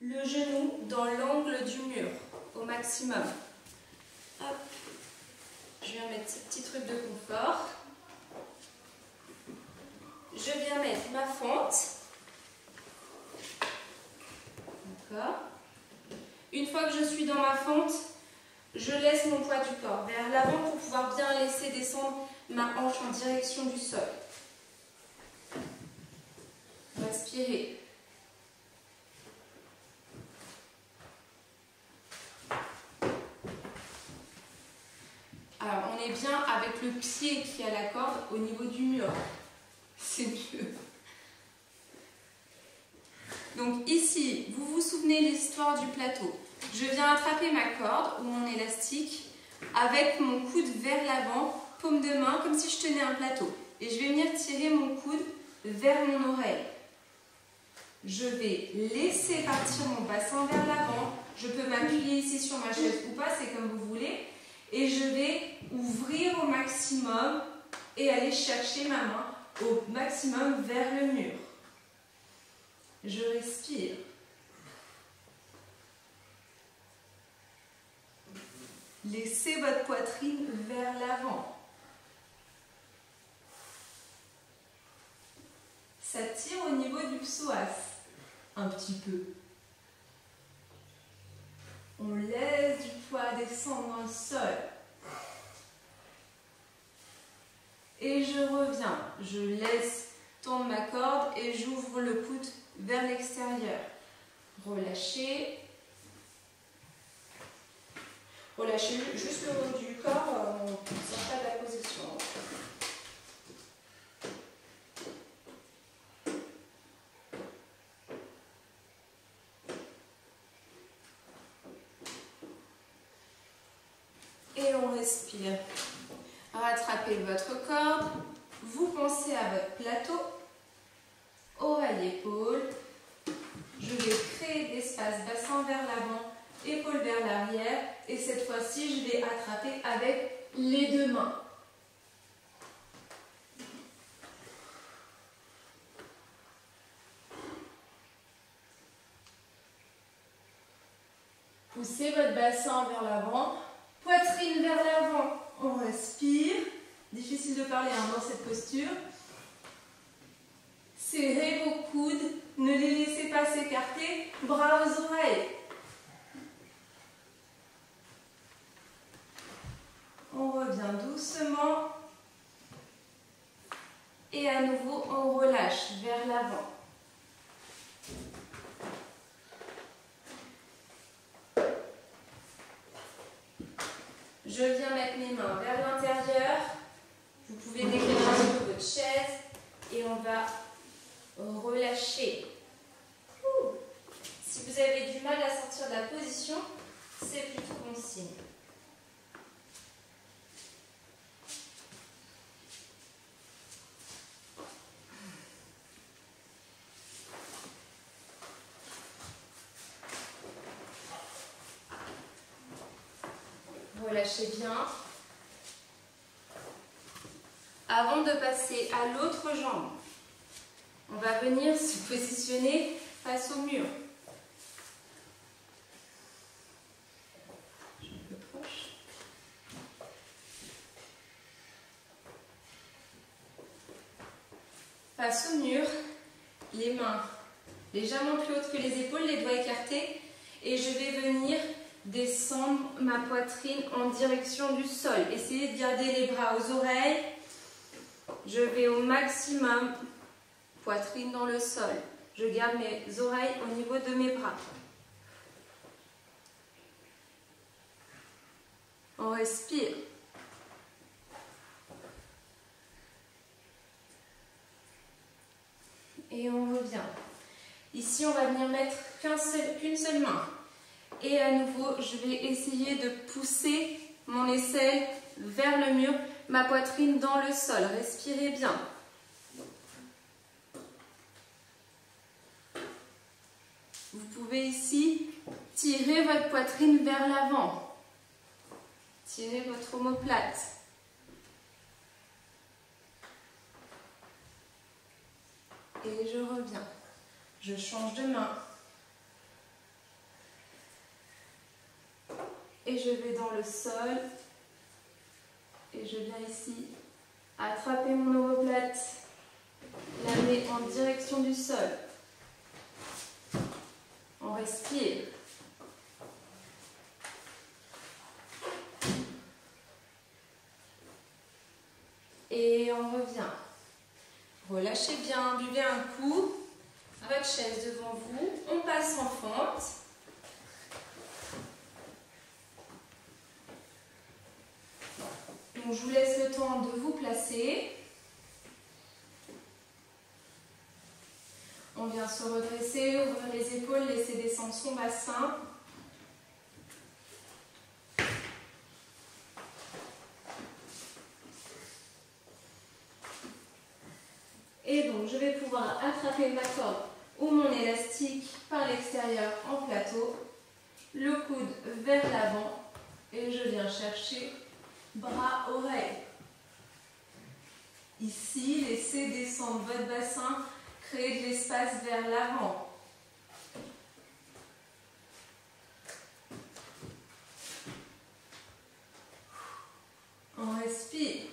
le genou dans l'angle du mur au maximum. Hop. Je viens mettre ce petit truc de confort. Je viens mettre ma fente. D'accord. Une fois que je suis dans ma fente, je laisse mon poids du corps vers l'avant pour pouvoir bien laisser descendre ma hanche en direction du sol. Respirez. Alors, on est bien avec le pied qui a la corde au niveau du mur. C'est mieux. Donc ici, vous vous souvenez l'histoire du plateau. Je viens attraper ma corde ou mon élastique avec mon coude vers l'avant, paume de main, comme si je tenais un plateau. Et je vais venir tirer mon coude vers mon oreille. Je vais laisser partir mon bassin vers l'avant. Je peux m'appuyer ici sur ma chaise ou pas, c'est comme vous voulez. Et je vais ouvrir au maximum et aller chercher ma main au maximum vers le mur. Je respire. Laissez votre poitrine vers l'avant. Ça tire au niveau du psoas, un petit peu. On laisse du poids descendre dans le sol. Et je reviens. Je laisse tomber ma corde et j'ouvre le coude vers l'extérieur. Relâchez. Relâchez juste le haut du corps, on ne sort pas de la position. Et on respire. Rattrapez votre corde. Vous pensez à votre plateau. Oreille-épaule. Je vais créer de l'espace bassin vers l'avant, épaule vers l'arrière. Et cette fois-ci, je vais attraper avec les deux mains. Poussez votre bassin vers l'avant. Poitrine vers l'avant, on respire. Difficile de parler dans cette posture. Serrez vos coudes, ne les laissez pas s'écarter. Bras aux oreilles. On revient doucement. Et à nouveau, on relâche vers l'avant. Je viens mettre mes mains vers l'intérieur. Vous pouvez décaler un petit peu votre chaise et on va relâcher. Si vous avez du mal à sortir de la position, c'est plutôt bon signe. Relâchez bien. Avant de passer à l'autre jambe, on va venir se positionner face au mur. Je suis un peu proche. Face au mur, les mains légèrement plus hautes que les épaules, les doigts écartés, et je vais venir descendre ma poitrine en direction du sol. Essayez de garder les bras aux oreilles. Je vais au maximum, poitrine dans le sol. Je garde mes oreilles au niveau de mes bras. On respire. Et on revient. Ici, on va venir mettre qu'une seule main. Et à nouveau, je vais essayer de pousser mon aisselle vers le mur, ma poitrine dans le sol. Respirez bien. Vous pouvez ici tirer votre poitrine vers l'avant. Tirez votre omoplate. Et je reviens. Je change de main. Et je vais dans le sol. Et je viens ici attraper mon omoplate, l'amener en direction du sol. On respire. Et on revient. Relâchez bien, buvez un coup. Votre chaise devant vous. On passe en fente. Donc je vous laisse le temps de vous placer. On vient se redresser, ouvrir les épaules, laisser descendre son bassin. Et donc je vais pouvoir attraper ma corde ou mon élastique par l'extérieur en plateau, le coude vers l'avant et je viens chercher bras, oreilles. Ici, laissez descendre votre bassin, créez de l'espace vers l'avant. On respire.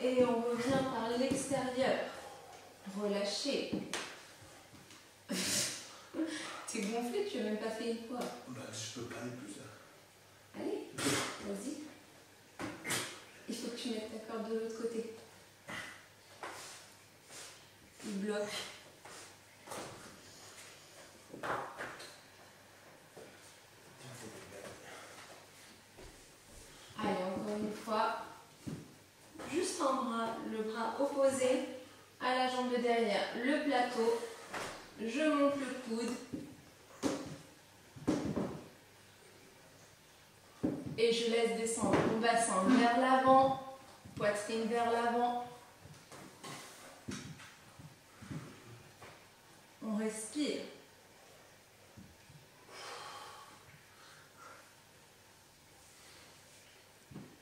Et on revient par l'extérieur. Relâchez. T'es gonflé, tu n'as même pas fait une fois. Bah, je peux pas aller plus là. Allez, vas-y. Il faut que tu mettes ta corde de l'autre côté. Il bloque. Allez, encore une fois. Juste un bras, le bras opposé à la jambe de derrière. Le plateau. Je monte le coude. Et je laisse descendre mon bassin vers l'avant, poitrine vers l'avant. On respire.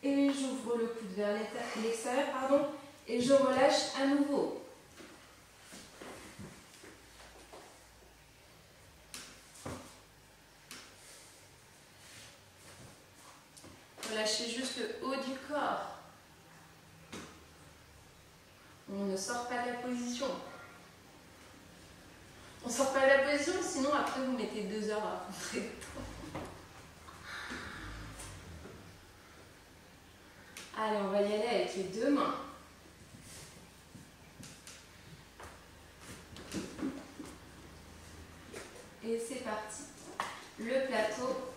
Et j'ouvre le coude vers l'extérieur, pardon, et je relâche à nouveau. Relâchez juste le haut du corps. On ne sort pas de la position. On ne sort pas de la position, sinon après vous mettez 2 heures à rentrer dedans. Allez, on va y aller avec les 2 mains. Et c'est parti. Le plateau,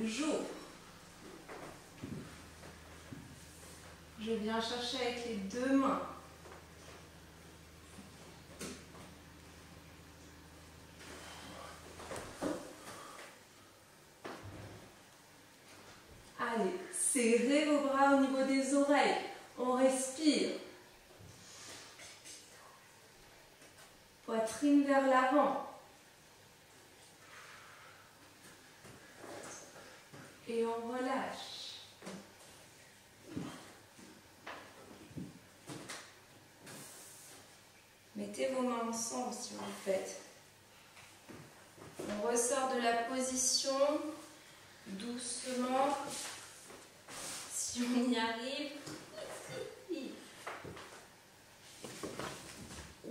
j'ouvre. Je viens chercher avec les 2 mains. Allez, serrez vos bras au niveau des oreilles. On respire. Poitrine vers l'avant. Et on relâche. Mettez vos mains ensemble si vous le faites. On ressort de la position doucement. Si on y arrive.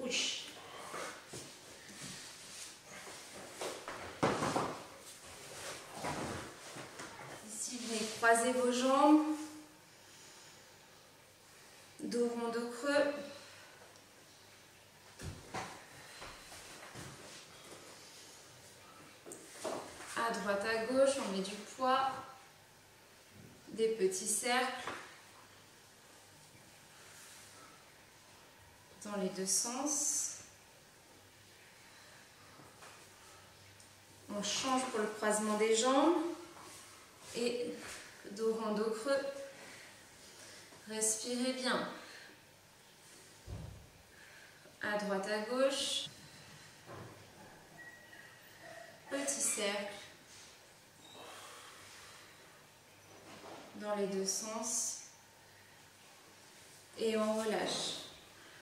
Ouch. Ici, vous venez croiser vos jambes. Dos rond, dos creux. À droite, à gauche, on met du poids. Des petits cercles. Dans les 2 sens. On change pour le croisement des jambes. Et dos rond, dos creux. Respirez bien. À droite, à gauche. Petit cercle. Dans les 2 sens. Et on relâche.